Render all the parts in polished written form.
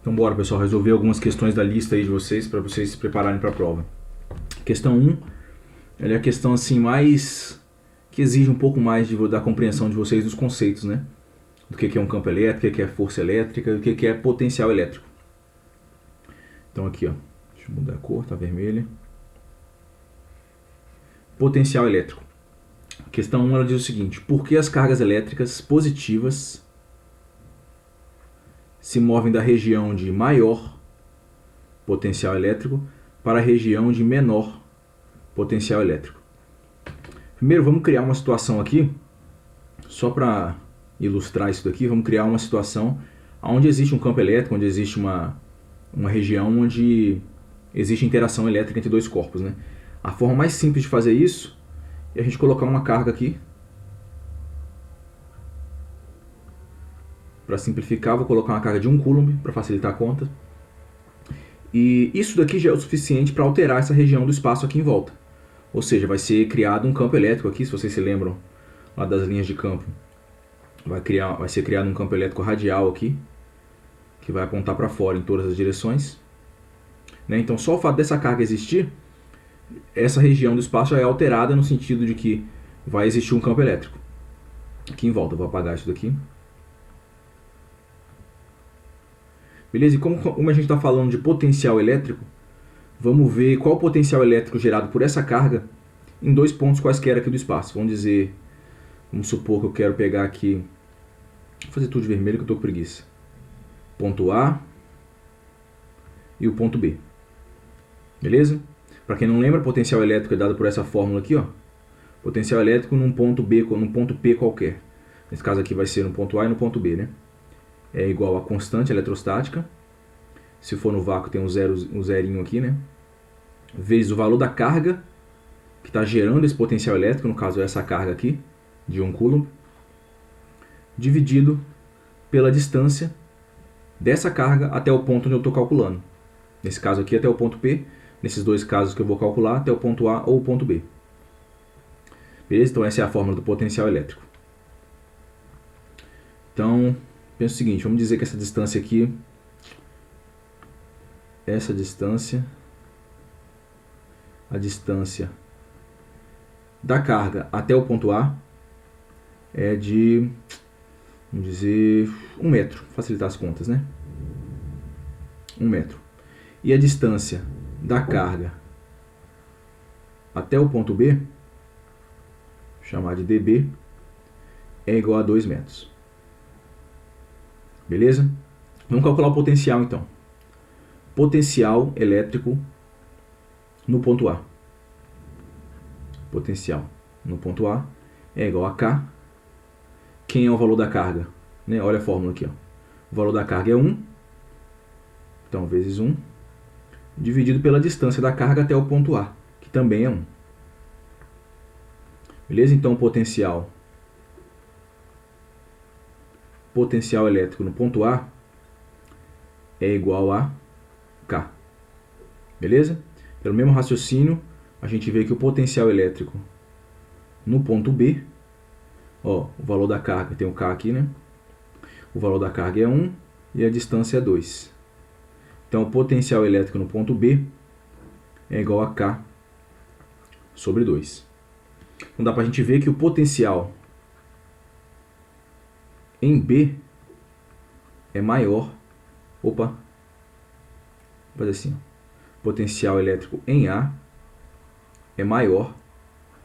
Então bora, pessoal, resolver algumas questões da lista aí de vocês para vocês se prepararem para a prova. Questão 1, ela é a questão assim mais que exige um pouco mais da compreensão de vocês dos conceitos, né? Do que é um campo elétrico, o que é força elétrica, o que é potencial elétrico. Então aqui, ó, deixa eu mudar a cor, tá vermelha. Potencial elétrico. Questão 1, ela diz o seguinte: por que as cargas elétricas positivas se movem da região de maior potencial elétrico para a região de menor potencial elétrico? Primeiro vamos criar uma situação aqui, só para ilustrar isso daqui, vamos criar uma situação onde existe um campo elétrico, onde existe uma região onde existe interação elétrica entre dois corpos, né? A forma mais simples de fazer isso é a gente colocar uma carga aqui. Para simplificar, vou colocar uma carga de 1 coulomb para facilitar a conta. E isso daqui já é o suficiente para alterar essa região do espaço aqui em volta. Ou seja, vai ser criado um campo elétrico aqui, se vocês se lembram lá das linhas de campo. Vai ser criado um campo elétrico radial aqui, que vai apontar para fora em todas as direções. Né? Então só o fato dessa carga existir, essa região do espaço já é alterada no sentido de que vai existir um campo elétrico. Aqui em volta, vou apagar isso daqui. Beleza? E como a gente está falando de potencial elétrico, vamos ver qual o potencial elétrico gerado por essa carga em dois pontos quaisquer aqui do espaço. Vamos supor que eu quero pegar aqui, vou fazer tudo de vermelho que eu estou com preguiça. Ponto A e o ponto B. Beleza? Para quem não lembra, potencial elétrico é dado por essa fórmula aqui, ó. Potencial elétrico num ponto B, num ponto P qualquer. Nesse caso aqui vai ser no ponto A e no ponto B, né? É igual a constante eletrostática. Se for no vácuo tem um zerinho aqui, né? Vezes o valor da carga que está gerando esse potencial elétrico, no caso é essa carga aqui, de 1 coulomb, dividido pela distância dessa carga até o ponto onde eu estou calculando. Nesse caso aqui até o ponto P, nesses dois casos que eu vou calcular, até o ponto A ou o ponto B. Beleza? Então essa é a fórmula do potencial elétrico. Então, pensa o seguinte, vamos dizer que essa distância aqui, a distância da carga até o ponto A é de, vamos dizer, 1 metro, facilitar as contas, né? 1 metro. E a distância da carga até o ponto B, vou chamar de dB, é igual a 2 metros. Beleza? Vamos calcular o potencial então. Potencial elétrico no ponto A. Potencial no ponto A é igual a K. Quem é o valor da carga? Né? Olha a fórmula aqui. Ó. O valor da carga é 1. Então, vezes 1. Dividido pela distância da carga até o ponto A, que também é 1. Beleza? Então, potencial elétrico no ponto A é igual a K. Beleza? Pelo mesmo raciocínio, a gente vê que o potencial elétrico no ponto B, ó, o valor da carga, tem o K aqui, né? O valor da carga é 1 e a distância é 2. Então, o potencial elétrico no ponto B é igual a K sobre 2. Então, dá para a gente ver que o potencial em B é maior. Opa! Vou fazer assim. O potencial elétrico em A é maior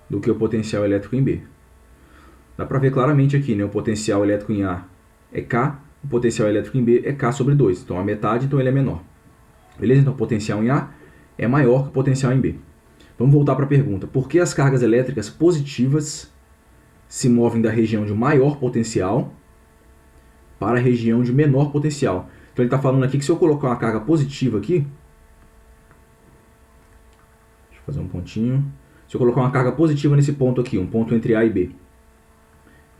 do que o potencial elétrico em B. Dá para ver claramente aqui, né? O potencial elétrico em A é K, o potencial elétrico em B é K sobre 2. Então, a metade, então ele é menor. Beleza? Então, o potencial em A é maior que o potencial em B. Vamos voltar para a pergunta. Por que as cargas elétricas positivas se movem da região de maior potencial para a região de menor potencial? Então, ele está falando aqui que se eu colocar uma carga positiva aqui, deixa eu fazer um pontinho. Se eu colocar uma carga positiva nesse ponto aqui, um ponto entre A e B,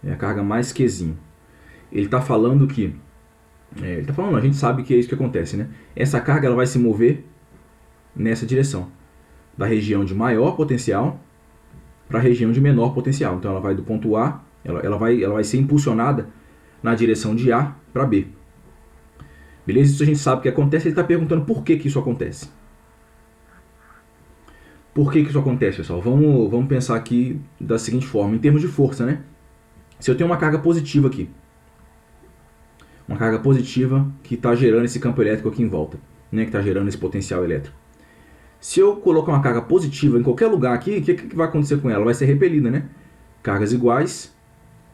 é a carga mais Qzinho. Ele está falando que, a gente sabe que é isso que acontece, né? Essa carga ela vai se mover nessa direção, da região de maior potencial para a região de menor potencial. Então ela vai do ponto A, ela vai ser impulsionada na direção de A para B. Beleza? Isso a gente sabe que acontece. Ele está perguntando por que isso acontece. Por que isso acontece, pessoal? Vamos pensar aqui da seguinte forma, em termos de força, né? Se eu tenho uma carga positiva aqui, uma carga positiva que está gerando esse campo elétrico aqui em volta, né? Que está gerando esse potencial elétrico. Se eu colocar uma carga positiva em qualquer lugar aqui, o que vai acontecer com ela? Ela vai ser repelida, né? Cargas iguais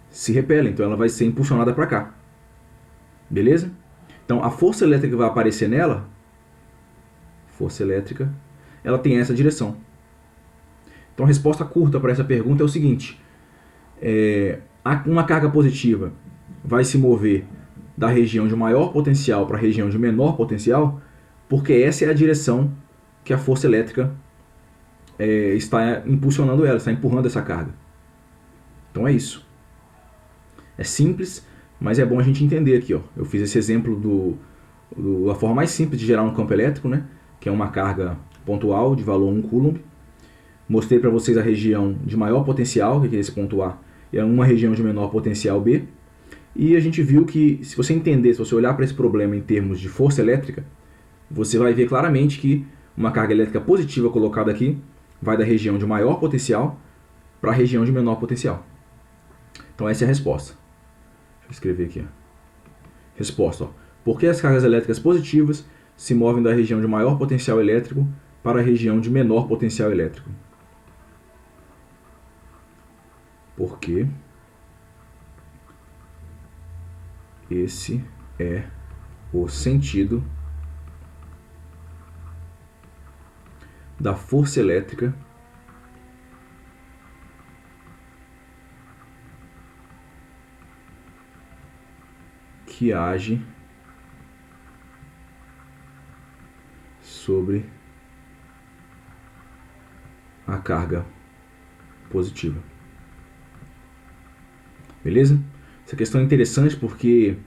se repelem, então ela vai ser impulsionada para cá. Beleza? Então a força elétrica que vai aparecer nela, força elétrica, ela tem essa direção. Então a resposta curta para essa pergunta é o seguinte: uma carga positiva vai se mover da região de maior potencial para a região de menor potencial, porque essa é a direção que a força elétrica está impulsionando ela, está empurrando essa carga. Então é isso. É simples, mas é bom a gente entender aqui. Ó. Eu fiz esse exemplo da forma mais simples de gerar um campo elétrico, né? Que é uma carga pontual de valor 1 coulomb. Mostrei para vocês a região de maior potencial, que é esse ponto A, e uma região de menor potencial B. E a gente viu que, se você entender, se você olhar para esse problema em termos de força elétrica, você vai ver claramente que uma carga elétrica positiva colocada aqui vai da região de maior potencial para a região de menor potencial. Então essa é a resposta. Deixa eu escrever aqui. Resposta. Ó. Por que as cargas elétricas positivas se movem da região de maior potencial elétrico para a região de menor potencial elétrico? Porque esse é o sentido da força elétrica que age sobre a carga positiva. Beleza? Essa questão é interessante porque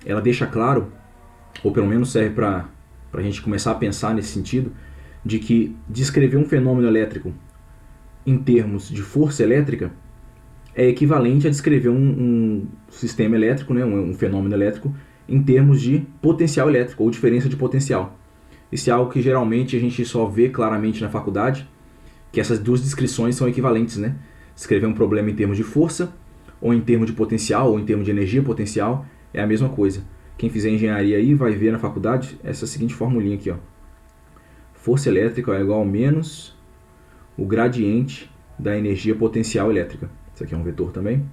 ela deixa claro, ou pelo menos serve para a gente começar a pensar nesse sentido, de que descrever um fenômeno elétrico em termos de força elétrica é equivalente a descrever um sistema elétrico, né, um fenômeno elétrico, em termos de potencial elétrico ou diferença de potencial. Isso é algo que geralmente a gente só vê claramente na faculdade, que essas duas descrições são equivalentes, né? Descrever um problema em termos de força, ou em termos de potencial, ou em termos de energia potencial, é a mesma coisa. Quem fizer engenharia aí vai ver na faculdade essa seguinte formulinha aqui, ó. Força elétrica é igual a menos o gradiente da energia potencial elétrica. Isso aqui é um vetor também.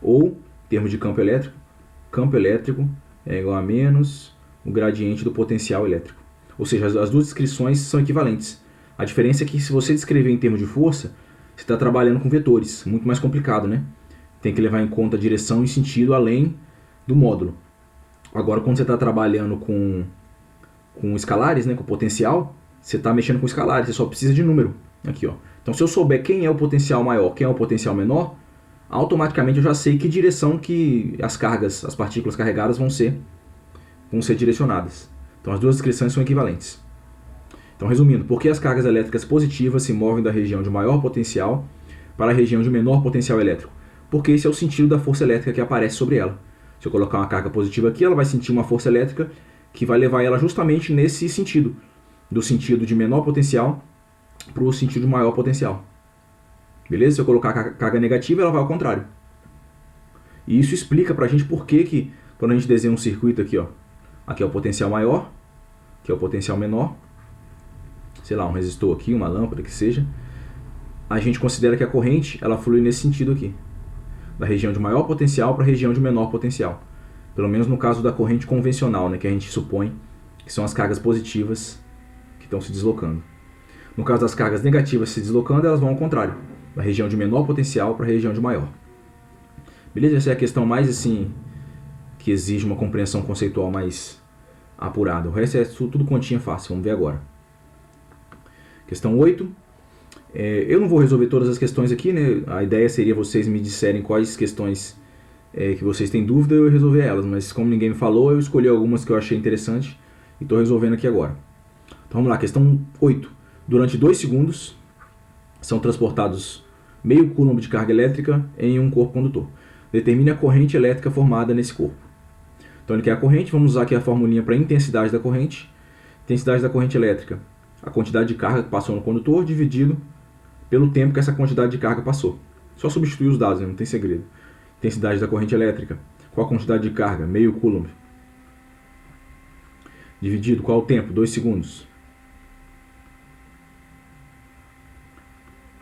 Ou, em termos de campo elétrico é igual a menos o gradiente do potencial elétrico. Ou seja, as duas descrições são equivalentes. A diferença é que se você descrever em termos de força, você está trabalhando com vetores, muito mais complicado, né? Tem que levar em conta a direção e sentido além do módulo. Agora, quando você está trabalhando com escalares, né, com potencial, você está mexendo com escalares, você só precisa de número. Aqui, ó. Então, se eu souber quem é o potencial maior, quem é o potencial menor, automaticamente eu já sei que direção que as cargas, as partículas carregadas vão ser direcionadas. Então, as duas descrições são equivalentes. Então, resumindo, por que as cargas elétricas positivas se movem da região de maior potencial para a região de menor potencial elétrico? Porque esse é o sentido da força elétrica que aparece sobre ela. Se eu colocar uma carga positiva aqui, ela vai sentir uma força elétrica que vai levar ela justamente nesse sentido, do sentido de menor potencial para o sentido de maior potencial. Beleza? Se eu colocar a carga negativa, ela vai ao contrário. E isso explica pra gente por que quando a gente desenha um circuito aqui, ó, aqui é o potencial maior, aqui é o potencial menor, sei lá, um resistor aqui, uma lâmpada, que seja, a gente considera que a corrente ela flui nesse sentido aqui, da região de maior potencial para a região de menor potencial. Pelo menos no caso da corrente convencional, né, que a gente supõe que são as cargas positivas que estão se deslocando. No caso das cargas negativas se deslocando, elas vão ao contrário, da região de menor potencial para a região de maior. Beleza? Essa é a questão mais assim, que exige uma compreensão conceitual mais apurada. O resto é tudo continha fácil, vamos ver agora. Questão 8. Eu não vou resolver todas as questões aqui, né? A ideia seria vocês me disserem quais questões que vocês têm dúvida e eu resolver elas, mas como ninguém me falou, eu escolhi algumas que eu achei interessante e estou resolvendo aqui agora. Então vamos lá, questão 8. Durante 2 segundos são transportados meio coulomb de carga elétrica em um corpo condutor. Determine a corrente elétrica formada nesse corpo. Então ele quer a corrente, vamos usar aqui a formulinha para intensidade da corrente. Intensidade da corrente elétrica, a quantidade de carga que passou no condutor dividido pelo tempo que essa quantidade de carga passou. Só substituir os dados, né? Não tem segredo. Intensidade da corrente elétrica, qual a quantidade de carga? Meio coulomb. Dividido, qual o tempo? 2 segundos.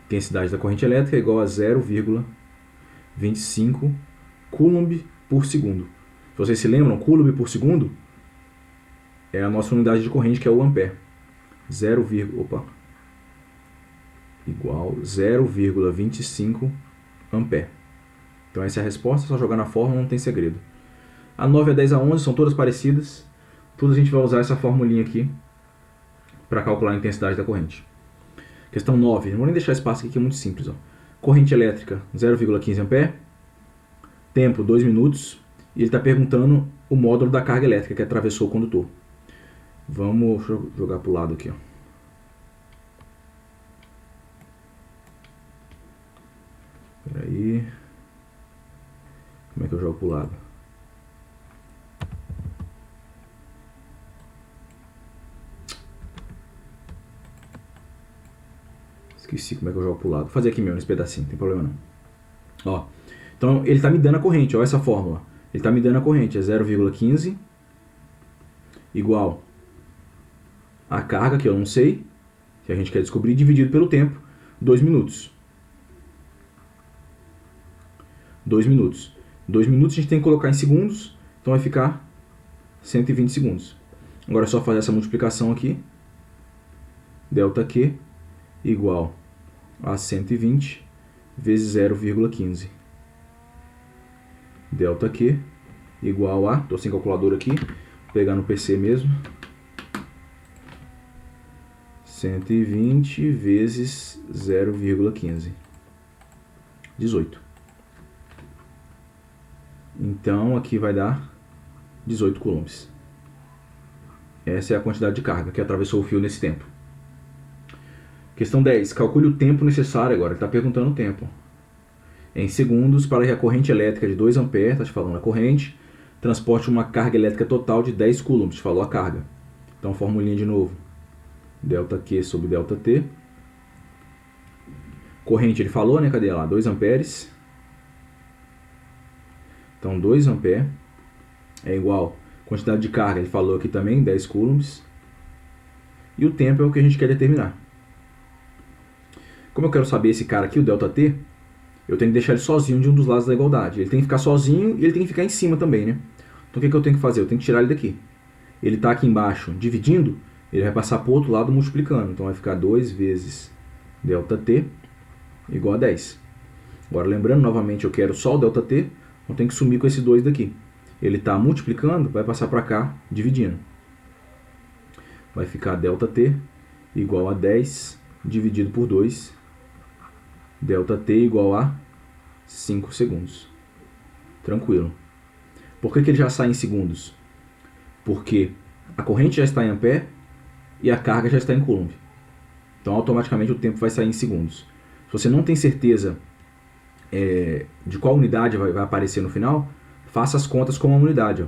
Intensidade da corrente elétrica é igual a 0,25 coulomb por segundo. Se vocês se lembram, coulomb por segundo é a nossa unidade de corrente, que é o ampere. Igual 0,25 ampere. Então essa é a resposta, só jogar na fórmula, não tem segredo. A 9, a 10, a 11 são todas parecidas. Tudo a gente vai usar essa formulinha aqui para calcular a intensidade da corrente. Questão 9, não vou nem deixar espaço aqui que é muito simples. Ó. Corrente elétrica 0,15 ampere, tempo 2 minutos, e ele está perguntando o módulo da carga elétrica que atravessou o condutor. Vamos jogar para o lado aqui. Ó. Espera aí. Como é que eu jogo para o lado? Esqueci como é que eu jogo pro lado. Vou fazer aqui mesmo, nesse pedacinho, não tem problema não. Ó, então ele está me dando a corrente, ó, essa fórmula. Ele está me dando a corrente, é 0,15 igual a carga, que eu não sei, que a gente quer descobrir, dividido pelo tempo, 2 minutos. 2 minutos. 2 minutos a gente tem que colocar em segundos, então vai ficar 120 segundos. Agora é só fazer essa multiplicação aqui. ΔQ igual a 120 vezes 0,15. ΔQ igual a, estou sem calculadora aqui, vou pegar no PC mesmo, 120 vezes 0,15. 18. Então aqui vai dar 18 coulombs. Essa é a quantidade de carga que atravessou o fio nesse tempo. Questão 10. Calcule o tempo necessário agora. Ele está perguntando o tempo. Em segundos para que a corrente elétrica de 2 amperes, está te falando a corrente, transporte uma carga elétrica total de 10 coulombs, te falou a carga. Então, formulinha de novo. ΔQ sobre ΔT. Corrente ele falou, né? Cadê lá? 2 amperes. Então, 2 amperes é igual a quantidade de carga, ele falou aqui também, 10 coulombs. E o tempo é o que a gente quer determinar. Como eu quero saber esse cara aqui, o ΔT, eu tenho que deixar ele sozinho de um dos lados da igualdade. Ele tem que ficar sozinho e ele tem que ficar em cima também, né? Então, o que eu tenho que fazer? Eu tenho que tirar ele daqui. Ele está aqui embaixo dividindo, ele vai passar para o outro lado multiplicando. Então, vai ficar 2 vezes ΔT igual a 10. Agora, lembrando, novamente, eu quero só o ΔT, então tenho que sumir com esse 2 daqui. Ele está multiplicando, vai passar para cá, dividindo. Vai ficar ΔT igual a 10 dividido por 2. ΔT igual a 5 segundos. Tranquilo. Por que ele já sai em segundos? Porque a corrente já está em ampere e a carga já está em coulomb. Então, automaticamente, o tempo vai sair em segundos. Se você não tem certeza de qual unidade vai aparecer no final, faça as contas com uma unidade. Ó.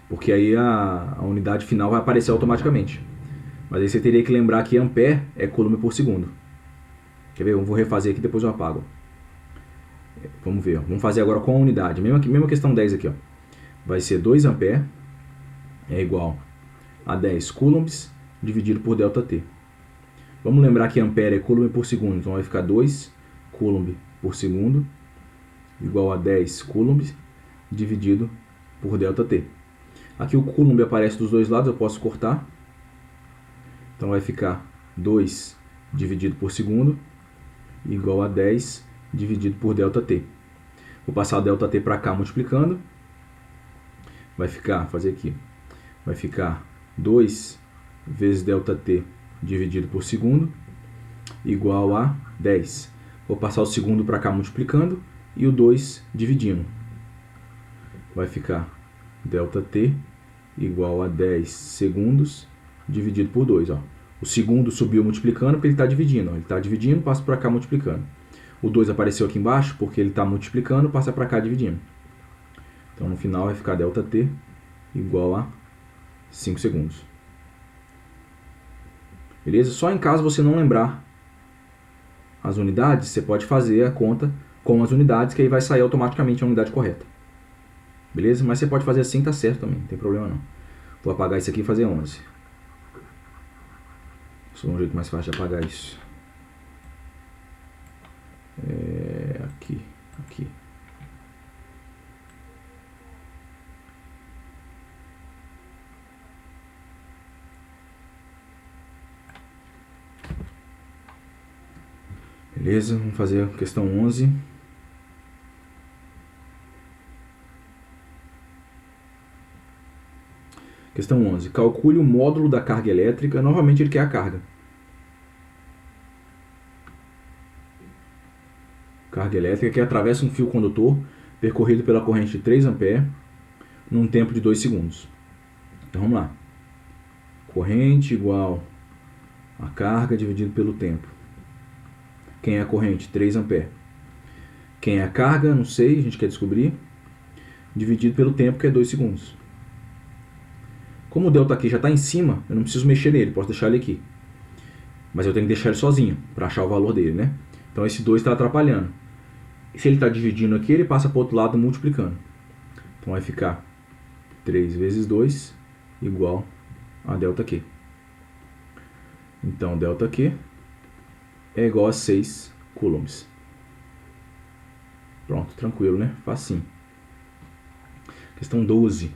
Porque aí a unidade final vai aparecer automaticamente. Mas aí você teria que lembrar que ampere é coulomb por segundo. Quer ver? Eu vou refazer aqui, depois eu apago. Vamos ver. Ó. Vamos fazer agora com a unidade. Mesma questão 10 aqui. Ó. Vai ser 2 ampere é igual a 10 coulombs dividido por ΔT. Vamos lembrar que ampere é coulomb por segundo. Então vai ficar 2 coulomb por segundo igual a 10 coulombs dividido por ΔT. Aqui o coulomb aparece dos dois lados, eu posso cortar. Então vai ficar 2 dividido por segundo igual a 10 dividido por ΔT. Vou passar ΔT para cá multiplicando. Vai ficar, fazer aqui, vai ficar 2 vezes ΔT dividido por segundo igual a 10. Vou passar o segundo para cá multiplicando e o 2 dividindo. Vai ficar ΔT igual a 10 segundos dividido por 2. Ó. O segundo subiu multiplicando porque ele está dividindo. Ó. Ele está dividindo, passa para cá multiplicando. O 2 apareceu aqui embaixo porque ele está multiplicando, passa para cá dividindo. Então no final vai ficar ΔT igual a 5 segundos. Beleza? Só em caso você não lembrar as unidades, você pode fazer a conta com as unidades, que aí vai sair automaticamente a unidade correta. Beleza? Mas você pode fazer assim, tá certo também, não tem problema não. Vou apagar isso aqui e fazer 11. Isso é um jeito mais fácil de apagar isso. Aqui. Beleza, vamos fazer a questão 11. Questão 11. Calcule o módulo da carga elétrica. Novamente ele quer a carga. Carga elétrica que atravessa um fio condutor percorrido pela corrente de 3 A num tempo de 2 segundos. Então vamos lá. Corrente igual a carga dividido pelo tempo. Quem é a corrente? 3 A. Quem é a carga? Não sei, a gente quer descobrir. Dividido pelo tempo, que é 2 segundos. Como o delta aqui já está em cima, eu não preciso mexer nele, posso deixar ele aqui. Mas eu tenho que deixar ele sozinho, para achar o valor dele, né? Então esse 2 está atrapalhando. E se ele está dividindo aqui, ele passa para o outro lado multiplicando. Então vai ficar 3 vezes 2 igual a delta Q. Então delta Q é igual a 6 coulombs. Pronto, tranquilo, né? Facinho. Questão 12.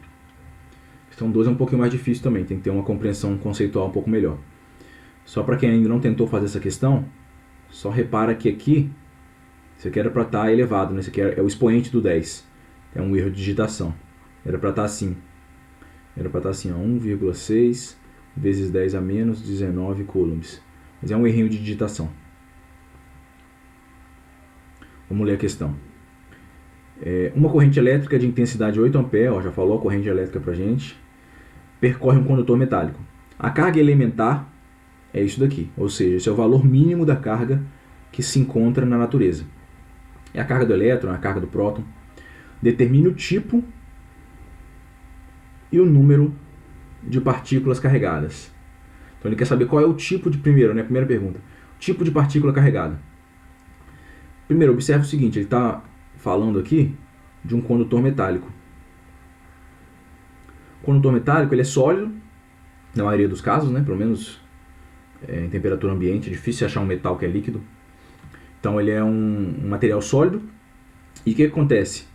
Questão 12 é um pouquinho mais difícil também, tem que ter uma compreensão conceitual um pouco melhor. Só para quem ainda não tentou fazer essa questão, só repara que aqui, isso aqui era para estar elevado, né? Isso aqui é o expoente do 10. É um erro de digitação. Era para estar assim. Era para estar assim, ó, 1,6 vezes 10 a menos 19 coulombs. Mas é um errinho de digitação. Vamos ler a questão. Uma corrente elétrica de intensidade 8 A, ó, já falou a corrente elétrica pra gente, percorre um condutor metálico. A carga elementar é isso daqui, ou seja, esse é o valor mínimo da carga que se encontra na natureza. É a carga do elétron, a carga do próton. Determine o tipo e o número de partículas carregadas. Então ele quer saber qual é o tipo de, primeiro, né, primeira pergunta, tipo de partícula carregada. Primeiro, observe o seguinte, ele está falando aqui de um condutor metálico. O condutor metálico ele é sólido, na maioria dos casos, né, pelo menos em temperatura ambiente, é difícil achar um metal que é líquido. Então ele é um material sólido. E o que acontece?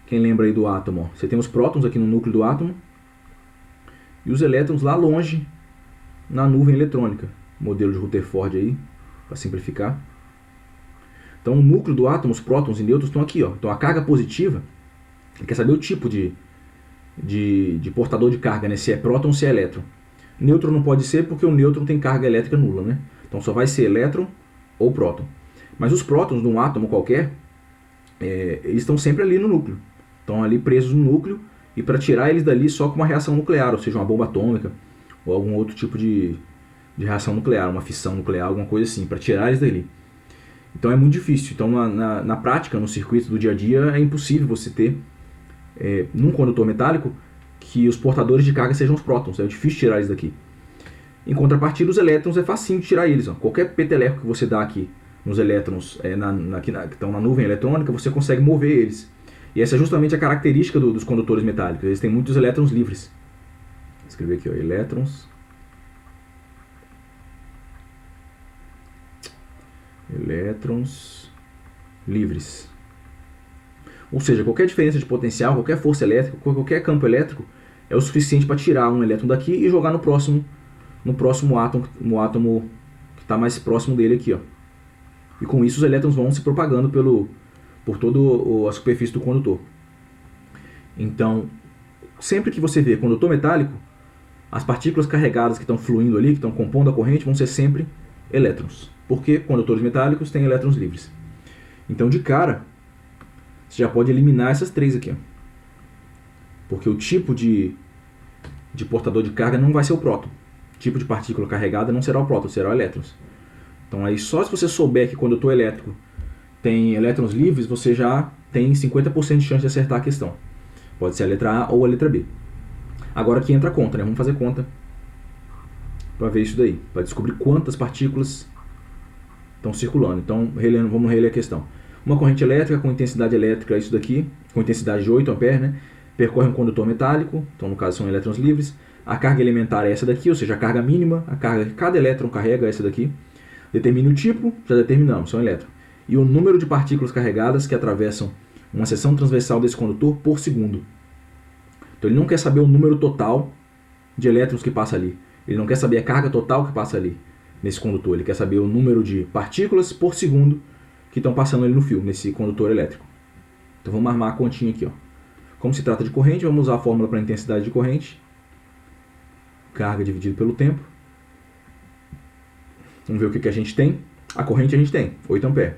Quem lembra aí do átomo? Ó, você tem os prótons aqui no núcleo do átomo e os elétrons lá longe na nuvem eletrônica. Modelo de Rutherford aí, para simplificar. Então o núcleo do átomo, os prótons e nêutrons estão aqui. Ó. Então a carga positiva, ele quer saber o tipo de portador de carga, né? Se é próton ou se é elétron. Nêutron não pode ser porque o nêutron tem carga elétrica nula, né? Então só vai ser elétron ou próton. Mas os prótons de um átomo qualquer, eles estão sempre ali no núcleo. Estão ali presos no núcleo e para tirar eles dali só com uma reação nuclear, ou seja, uma bomba atômica ou algum outro tipo de reação nuclear, uma fissão nuclear, alguma coisa assim, para tirar eles dali. Então é muito difícil. Então na prática, no circuito do dia a dia, é impossível você ter, num condutor metálico, que os portadores de carga sejam os prótons. É difícil tirar eles daqui. Em contrapartida, os elétrons é facinho de tirar eles. Ó. Qualquer peteleco que você dá aqui nos elétrons que estão na nuvem eletrônica, você consegue mover eles. E essa é justamente a característica dos condutores metálicos. Eles têm muitos elétrons livres. Vou escrever aqui, ó, elétrons livres. Ou seja, qualquer diferença de potencial, qualquer força elétrica, qualquer campo elétrico é o suficiente para tirar um elétron daqui e jogar no próximo átomo, no átomo que está mais próximo dele aqui, ó. E com isso os elétrons vão se propagando por toda a superfície do condutor. Então, sempre que você vê condutor metálico, as partículas carregadas que estão fluindo ali, que estão compondo a corrente, vão ser sempre elétrons. Porque condutores metálicos têm elétrons livres. Então, de cara, você já pode eliminar essas três aqui. Ó. Porque o tipo de portador de carga não vai ser o próton. O tipo de partícula carregada não será o próton, será o elétrons. Então, aí só se você souber que condutor elétrico tem elétrons livres, você já tem 50% de chance de acertar a questão. Pode ser a letra A ou a letra B. Agora que entra a conta, né? Vamos fazer conta para ver isso daí, para descobrir quantas partículas estão circulando. Então, vamos reler a questão. Uma corrente elétrica com intensidade elétrica, isso daqui, com intensidade de 8 A, né, percorre um condutor metálico, então no caso são elétrons livres. A carga elementar é essa daqui, ou seja, a carga mínima, a carga que cada elétron carrega é essa daqui. Determine o tipo, já determinamos, são elétrons. E o número de partículas carregadas que atravessam uma seção transversal desse condutor por segundo. Então ele não quer saber o número total de elétrons que passa ali. Ele não quer saber a carga total que passa ali nesse condutor. Ele quer saber o número de partículas por segundo que estão passando ali no fio, nesse condutor elétrico. Então vamos armar a continha aqui. Ó. Como se trata de corrente, vamos usar a fórmula para a intensidade de corrente. Carga dividido pelo tempo. Vamos ver o que a gente tem. A corrente a gente tem, 8 A. Então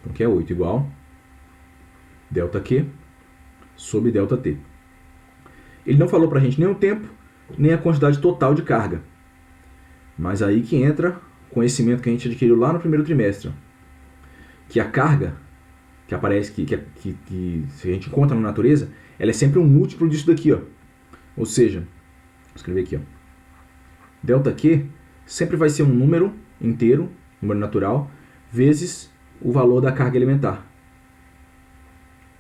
aqui é 8 igual ΔQ sobre ΔT. Ele não falou para a gente nem o tempo, nem a quantidade total de carga. Mas aí que entra o conhecimento que a gente adquiriu lá no primeiro trimestre. Que a carga que aparece, que se a gente encontra na natureza, ela é sempre um múltiplo disso daqui. Ó. Ou seja, vou escrever aqui. Ó. ΔQ sempre vai ser um número inteiro, número natural, vezes o valor da carga elementar.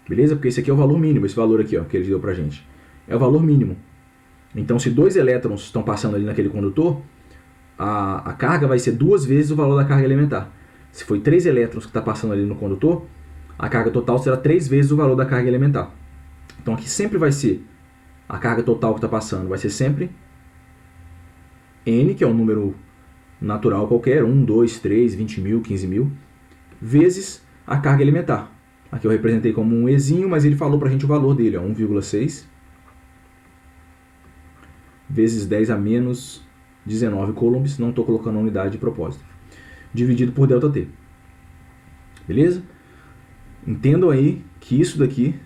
Beleza? Porque esse aqui é o valor mínimo, esse valor aqui ó, que ele deu pra gente. É o valor mínimo. Então, se 2 elétrons estão passando ali naquele condutor, a carga vai ser 2 vezes o valor da carga elementar. Se foi 3 elétrons que está passando ali no condutor, a carga total será 3 vezes o valor da carga elementar. Então, aqui sempre vai ser a carga total que está passando, vai ser sempre N, que é um número natural qualquer, 1, 2, 3, 20 mil, 15 mil, vezes a carga elementar. Aqui eu representei como um Ezinho, mas ele falou pra gente o valor dele, 1,6 vezes 10 a menos 19 coulombs, não estou colocando a unidade de propósito, dividido por ΔT. Beleza? Entendam aí que isso daqui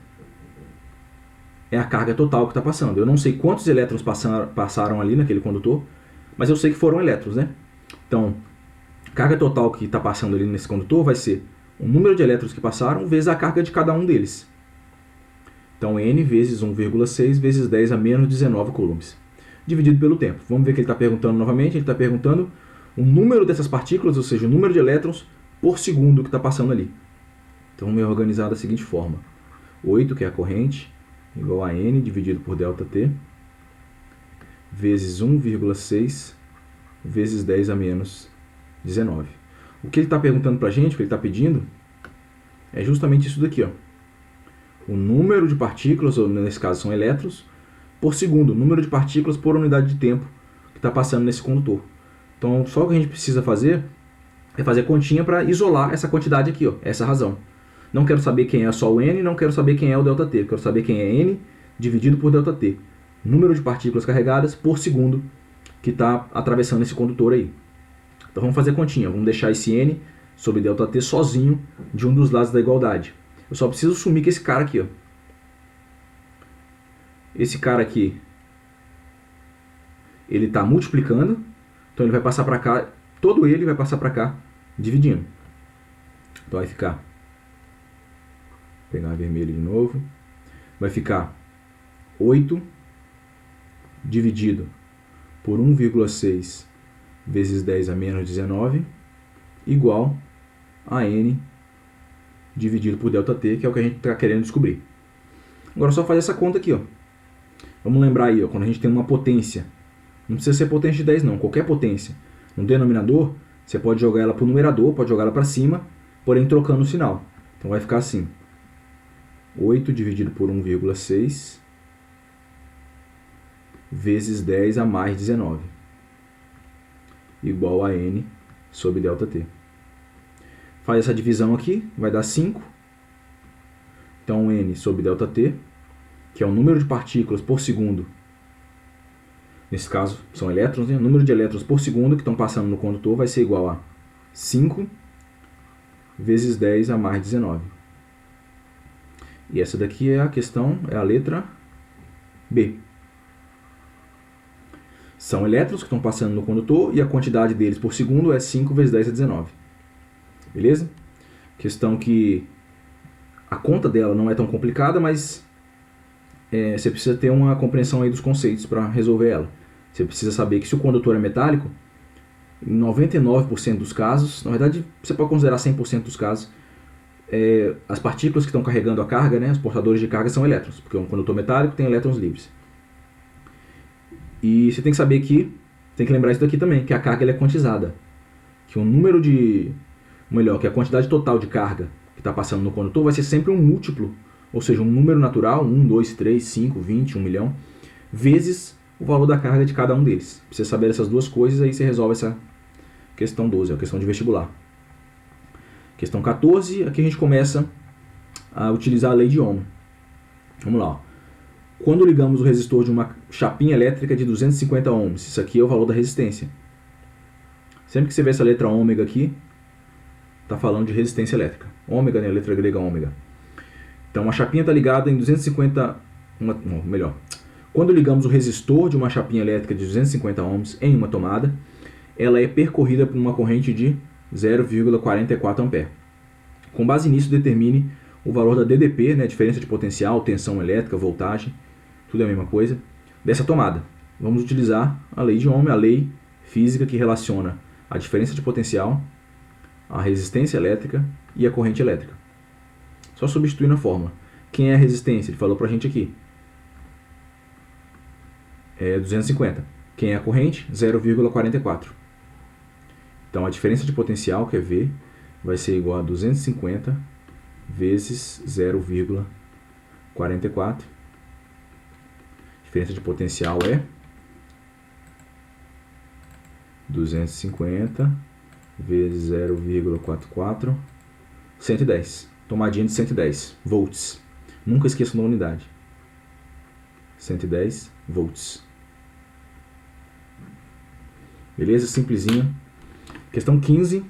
é a carga total que está passando. Eu não sei quantos elétrons passaram ali naquele condutor, mas eu sei que foram elétrons, né? Então, a carga total que está passando ali nesse condutor vai ser o número de elétrons que passaram vezes a carga de cada um deles. Então, N vezes 1,6 vezes 10 a menos 19 coulombs, dividido pelo tempo. Vamos ver o que ele está perguntando novamente. Ele está perguntando o número dessas partículas, ou seja, o número de elétrons por segundo que está passando ali. Então, vamos organizar da seguinte forma. 8, que é a corrente, igual a N dividido por ΔT, vezes 1,6 vezes 10 a menos 19. O que ele está perguntando para a gente, o que ele está pedindo, é justamente isso daqui. Ó. O número de partículas, ou nesse caso são elétrons, por segundo. O número de partículas por unidade de tempo que está passando nesse condutor. Então, só o que a gente precisa fazer é fazer continha para isolar essa quantidade aqui, ó, essa razão. Não quero saber quem é só o N, não quero saber quem é o ΔT. Eu quero saber quem é N dividido por ΔT. Número de partículas carregadas por segundo que está atravessando esse condutor aí. Então vamos fazer continha. Vamos deixar esse N sobre ΔT sozinho de um dos lados da igualdade. Eu só preciso sumir que esse cara aqui. Ó. Esse cara aqui, ele está multiplicando. Então ele vai passar para cá. Todo ele vai passar para cá dividindo. Então vai ficar... Vou pegar vermelho de novo. Vai ficar 8 dividido por 1,6 vezes 10 a menos 19 igual a N dividido por ΔT, que é o que a gente está querendo descobrir. Agora é só fazer essa conta aqui. Ó. Vamos lembrar aí, ó, quando a gente tem uma potência, não precisa ser potência de 10 não, qualquer potência. No denominador, você pode jogar ela para o numerador, pode jogar ela para cima, porém trocando o sinal. Então vai ficar assim, 8 dividido por 1,6 vezes 10 a mais 19 igual a N sobre ΔT. Faz essa divisão aqui, vai dar 5. Então N sobre ΔT, que é o número de partículas por segundo, nesse caso são elétrons, né? O número de elétrons por segundo que estão passando no condutor vai ser igual a 5 vezes 10 a mais 19. E essa daqui é a questão, é a letra B. São elétrons que estão passando no condutor e a quantidade deles por segundo é 5 vezes 10 a 19. Beleza? Questão que a conta dela não é tão complicada, mas você precisa ter uma compreensão aí dos conceitos para resolver ela. Você precisa saber que se o condutor é metálico, em 99% dos casos, na verdade você pode considerar 100% dos casos, as partículas que estão carregando a carga, né, os portadores de carga são elétrons, porque um condutor metálico tem elétrons livres. E você tem que saber tem que lembrar isso daqui também, que a carga ela é quantizada. Que o número que a quantidade total de carga que está passando no condutor vai ser sempre um múltiplo, ou seja, um número natural, 1, 2, 3, 5, 20, 1 milhão, vezes o valor da carga de cada um deles. Pra você saber essas duas coisas, aí você resolve essa questão 12, é a questão de vestibular. Questão 14, aqui a gente começa a utilizar a lei de Ohm. Vamos lá. Quando ligamos o resistor de uma chapinha elétrica de 250 ohms, isso aqui é o valor da resistência. Sempre que você vê essa letra ômega aqui, está falando de resistência elétrica. Ômega, né, a letra grega ômega. Então a chapinha está ligada em 250... melhor. Quando ligamos o resistor de uma chapinha elétrica de 250 ohms em uma tomada, ela é percorrida por uma corrente de 0,44 A. Com base nisso, determine o valor da DDP, né, diferença de potencial, tensão elétrica, voltagem, tudo é a mesma coisa, dessa tomada. Vamos utilizar a lei de Ohm, a lei física que relaciona a diferença de potencial, a resistência elétrica e a corrente elétrica. Só substituir na fórmula. Quem é a resistência? Ele falou pra gente aqui. É 250. Quem é a corrente? 0,44. Então a diferença de potencial, que é V, vai ser igual a 250 vezes 0,44. A diferença de potencial é 250 vezes 0,44, 110. Tomadinha de 110 volts. Nunca esqueça da unidade. 110 volts. Beleza? Simplesinho. Questão 15.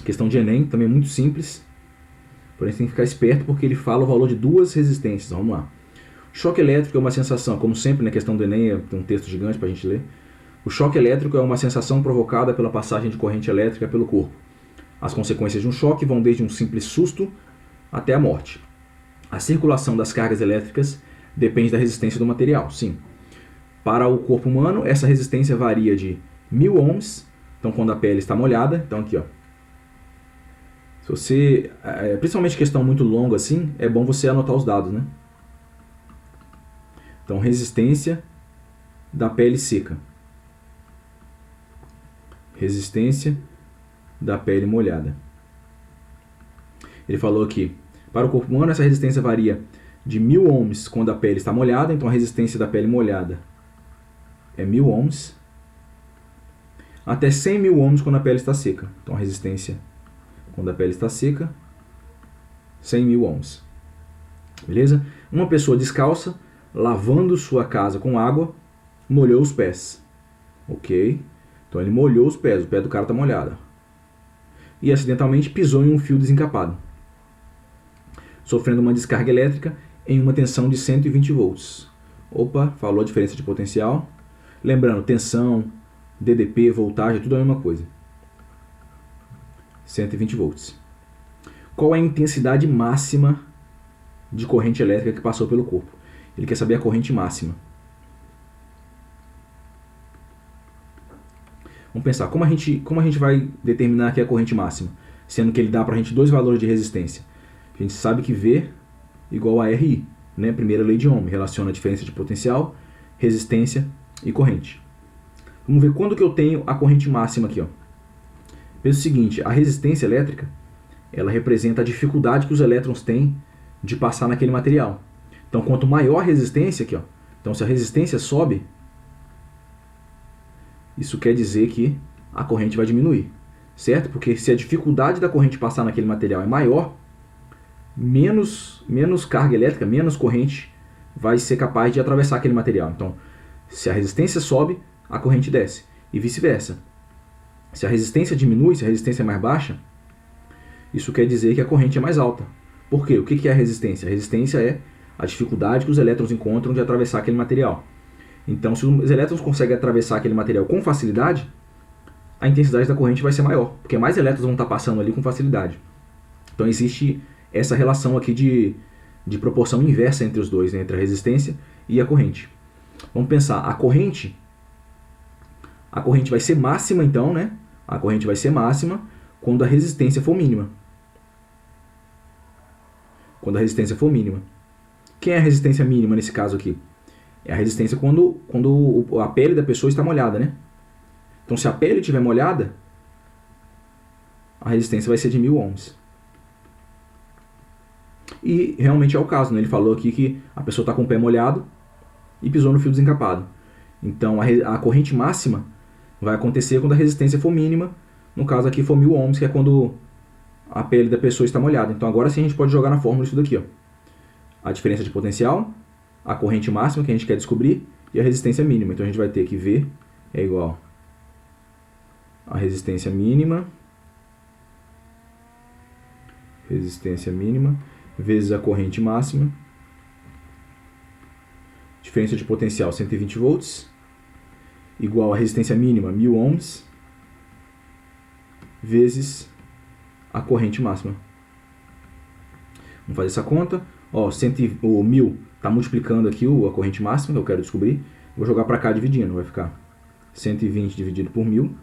Questão de Enem, também muito simples. Porém, você tem que ficar esperto porque ele fala o valor de duas resistências. Vamos lá. Choque elétrico é uma sensação, como sempre na questão do Enem, tem um texto gigante para a gente ler. O choque elétrico é uma sensação provocada pela passagem de corrente elétrica pelo corpo. As consequências de um choque vão desde um simples susto até a morte. A circulação das cargas elétricas depende da resistência do material, sim. Para o corpo humano, essa resistência varia de 1000 ohms, então quando a pele está molhada, então aqui ó. Se você, principalmente questão muito longa assim, é bom você anotar os dados, né? Então, resistência da pele seca. Resistência da pele molhada. Ele falou aqui, para o corpo humano essa resistência varia de 1000 ohms quando a pele está molhada, então a resistência da pele molhada é 1000 ohms, até 100.000 ohms quando a pele está seca. Então a resistência quando a pele está seca, 100.000 ohms. Beleza? Uma pessoa descalça, lavando sua casa com água, molhou os pés. Ok? Então ele molhou os pés, o pé do cara está molhado. E acidentalmente pisou em um fio desencapado, sofrendo uma descarga elétrica em uma tensão de 120 volts. Opa, falou a diferença de potencial. Lembrando, tensão, DDP, voltagem, tudo é a mesma coisa. 120 volts. Qual é a intensidade máxima de corrente elétrica que passou pelo corpo? Ele quer saber a corrente máxima. Vamos pensar, como a gente vai determinar aqui a corrente máxima? Sendo que ele dá para a gente dois valores de resistência. A gente sabe que V igual a RI, né? Primeira lei de Ohm, relaciona a diferença de potencial, resistência e corrente. Vamos ver quando que eu tenho a corrente máxima aqui, ó. Pensa o seguinte, a resistência elétrica, ela representa a dificuldade que os elétrons têm de passar naquele material. Então, quanto maior a resistência aqui, ó, então se a resistência sobe, isso quer dizer que a corrente vai diminuir, certo? Porque se a dificuldade da corrente passar naquele material é maior, menos carga elétrica, menos corrente vai ser capaz de atravessar aquele material. Então, se a resistência sobe, a corrente desce, e vice-versa. Se a resistência diminui, se a resistência é mais baixa, isso quer dizer que a corrente é mais alta. Por quê? O que é a resistência? A resistência é a dificuldade que os elétrons encontram de atravessar aquele material. Então, se os elétrons conseguem atravessar aquele material com facilidade, a intensidade da corrente vai ser maior, porque mais elétrons vão estar passando ali com facilidade. Então, existe essa relação aqui de proporção inversa entre os dois, né, entre a resistência e a corrente. Vamos pensar, a corrente vai ser máxima então, né? A corrente vai ser máxima quando a resistência for mínima. Quando a resistência for mínima. Quem é a resistência mínima nesse caso aqui? É a resistência quando a pele da pessoa está molhada, né? Então, se a pele estiver molhada, a resistência vai ser de 1000 ohms. E realmente é o caso, né? Ele falou aqui que a pessoa está com o pé molhado e pisou no fio desencapado. Então, a corrente máxima vai acontecer quando a resistência for mínima. No caso aqui for 1000 ohms, que é quando a pele da pessoa está molhada. Então, agora sim a gente pode jogar na fórmula isso daqui, ó. A diferença de potencial, a corrente máxima que a gente quer descobrir e a resistência mínima. Então, a gente vai ter que V é igual a resistência mínima vezes a corrente máxima, diferença de potencial 120 volts, igual a resistência mínima 1000 ohms, vezes a corrente máxima. Vamos fazer essa conta. Ó, o 1000 está multiplicando aqui a corrente máxima que eu quero descobrir. Vou jogar para cá dividindo, vai ficar 120 dividido por 1000.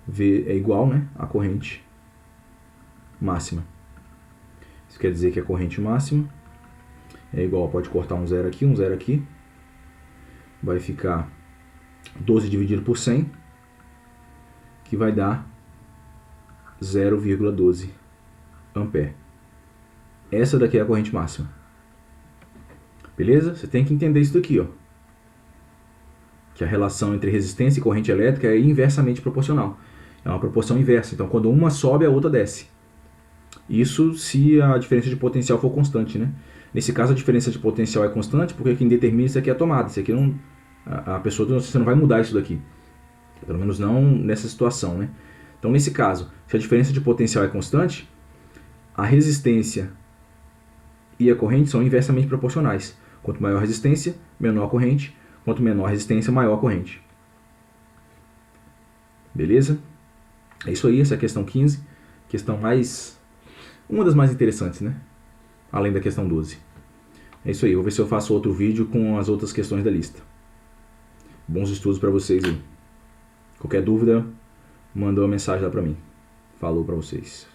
V é igual, né, a corrente máxima. Isso quer dizer que a corrente máxima é igual, pode cortar um zero aqui, vai ficar 12 dividido por 100, que vai dar 0,12 ampere. Essa daqui é a corrente máxima. Beleza? Você tem que entender isso daqui, ó. Que a relação entre resistência e corrente elétrica é inversamente proporcional. É uma proporção inversa. Então, quando uma sobe, a outra desce. Isso se a diferença de potencial for constante, né? Nesse caso, a diferença de potencial é constante, porque quem determina isso aqui é a tomada. Isso aqui não, a pessoa, você não vai mudar isso daqui. Pelo menos não nessa situação, né? Então, nesse caso, se a diferença de potencial é constante, a resistência e a corrente são inversamente proporcionais. Quanto maior a resistência, menor a corrente. Quanto menor a resistência, maior a corrente. Beleza? É isso aí, essa é a questão 15. Questão uma das mais interessantes, né? Além da questão 12. É isso aí, vou ver se eu faço outro vídeo com as outras questões da lista. Bons estudos para vocês aí. Qualquer dúvida, manda uma mensagem lá para mim. Falou para vocês.